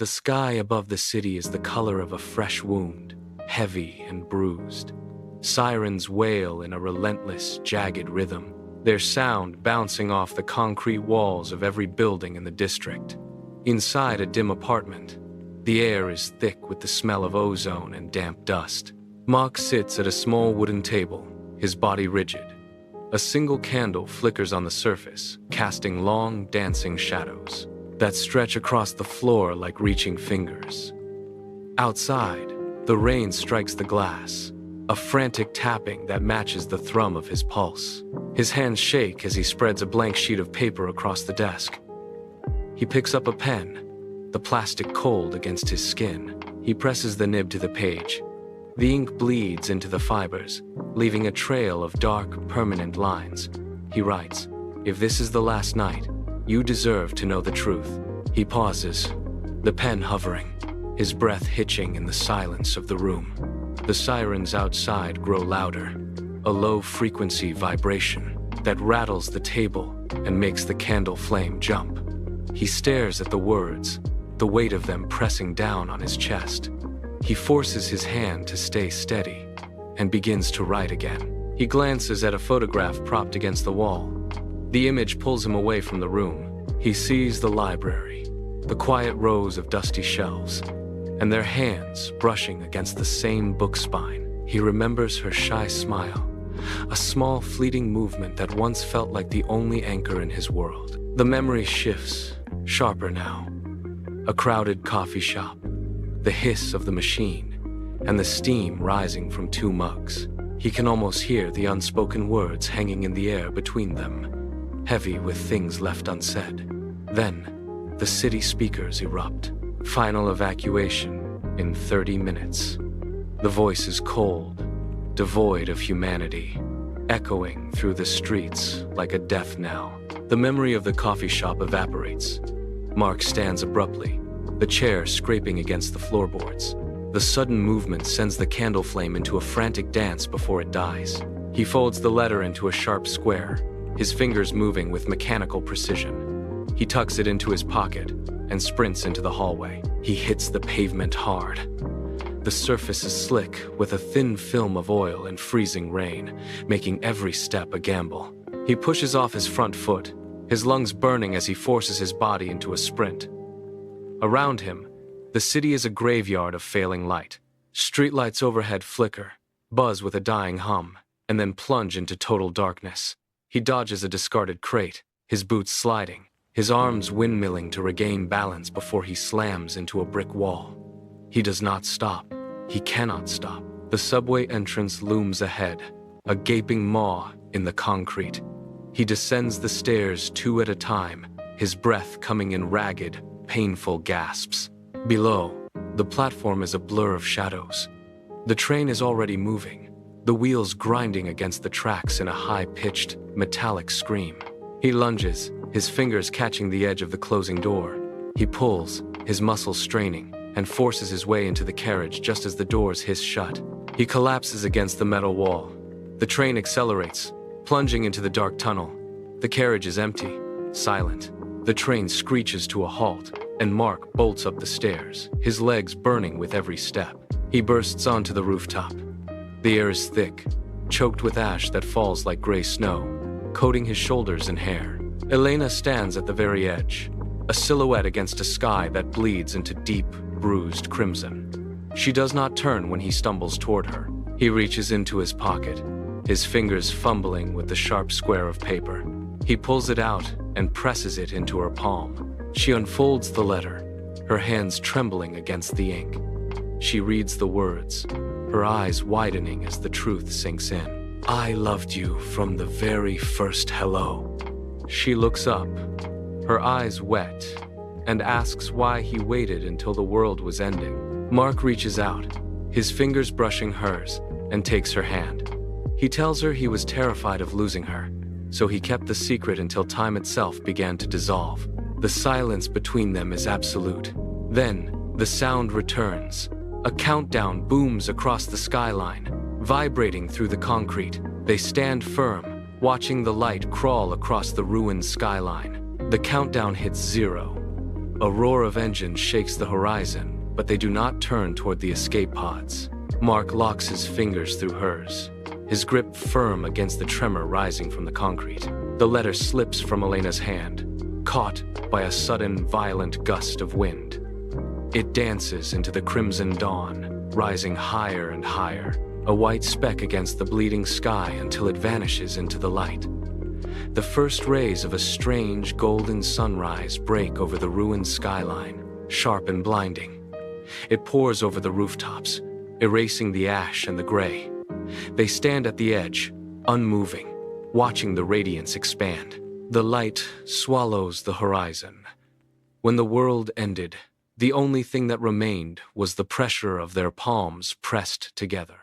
The sky above the city is the color of a fresh wound, heavy and bruised. Sirens wail in a relentless, jagged rhythm, their sound bouncing off the concrete walls of every building in the district. Inside a dim apartment, the air is thick with the smell of ozone and damp dust. Mark sits at a small wooden table, his body rigid. A single candle flickers on the surface, casting long, dancing shadows that stretch across the floor like reaching fingers. Outside, the rain strikes the glass, a frantic tapping that matches the thrum of his pulse. His hands shake as he spreads a blank sheet of paper across the desk. He picks up a pen, the plastic cold against his skin. He presses the nib to the page. The ink bleeds into the fibers, leaving a trail of dark, permanent lines. He writes, "If this is the last night, you deserve to know the truth." He pauses, the pen hovering, his breath hitching in the silence of the room. The sirens outside grow louder, a low-frequency vibration that rattles the table and makes the candle flame jump. He stares at the words, the weight of them pressing down on his chest. He forces his hand to stay steady and begins to write again. He glances at a photograph propped against the wall. The image pulls him away from the room. He sees the library, the quiet rows of dusty shelves, and their hands brushing against the same book spine. He remembers her shy smile, a small fleeting movement that once felt like the only anchor in his world. The memory shifts, sharper now. A crowded coffee shop, the hiss of the machine, and the steam rising from two mugs. He can almost hear the unspoken words hanging in the air between them, heavy with things left unsaid. Then, the city speakers erupt. Final evacuation in 30 minutes. The voice is cold, devoid of humanity, echoing through the streets like a death knell. The memory of the coffee shop evaporates. Mark stands abruptly, the chair scraping against the floorboards. The sudden movement sends the candle flame into a frantic dance before it dies. He folds the letter into a sharp square, his fingers moving with mechanical precision. He tucks it into his pocket and sprints into the hallway. He hits the pavement hard. The surface is slick with a thin film of oil and freezing rain, making every step a gamble. He pushes off his front foot, his lungs burning as he forces his body into a sprint. Around him, the city is a graveyard of failing light. Streetlights overhead flicker, buzz with a dying hum, and then plunge into total darkness. He dodges a discarded crate, his boots sliding, his arms windmilling to regain balance before he slams into a brick wall. He does not stop. He cannot stop. The subway entrance looms ahead, a gaping maw in the concrete. He descends the stairs two at a time, his breath coming in ragged, painful gasps. Below, the platform is a blur of shadows. The train is already moving, the wheels grinding against the tracks in a high-pitched, metallic scream. He lunges, his fingers catching the edge of the closing door. He pulls, his muscles straining, and forces his way into the carriage just as the doors hiss shut. He collapses against the metal wall. The train accelerates, plunging into the dark tunnel. The carriage is empty, silent. The train screeches to a halt, and Mark bolts up the stairs, his legs burning with every step. He bursts onto the rooftop. The air is thick, choked with ash that falls like gray snow, coating his shoulders and hair. Elena stands at the very edge, a silhouette against a sky that bleeds into deep, bruised crimson. She does not turn when he stumbles toward her. He reaches into his pocket, his fingers fumbling with the sharp square of paper. He pulls it out and presses it into her palm. She unfolds the letter, her hands trembling against the ink. She reads the words, her eyes widening as the truth sinks in. "I loved you from the very first hello." She looks up, her eyes wet, and asks why he waited until the world was ending. Mark reaches out, his fingers brushing hers, and takes her hand. He tells her he was terrified of losing her, so he kept the secret until time itself began to dissolve. The silence between them is absolute. Then, the sound returns. A countdown booms across the skyline, vibrating through the concrete. They stand firm, watching the light crawl across the ruined skyline. The countdown hits 0. A roar of engines shakes the horizon, but they do not turn toward the escape pods. Mark locks his fingers through hers, his grip firm against the tremor rising from the concrete. The letter slips from Elena's hand, caught by a sudden, violent gust of wind. It dances into the crimson dawn, rising higher and higher, a white speck against the bleeding sky until it vanishes into the light. The first rays of a strange golden sunrise break over the ruined skyline, sharp and blinding. It pours over the rooftops, erasing the ash and the gray. They stand at the edge, unmoving, watching the radiance expand. The light swallows the horizon. When the world ended, the only thing that remained was the pressure of their palms pressed together.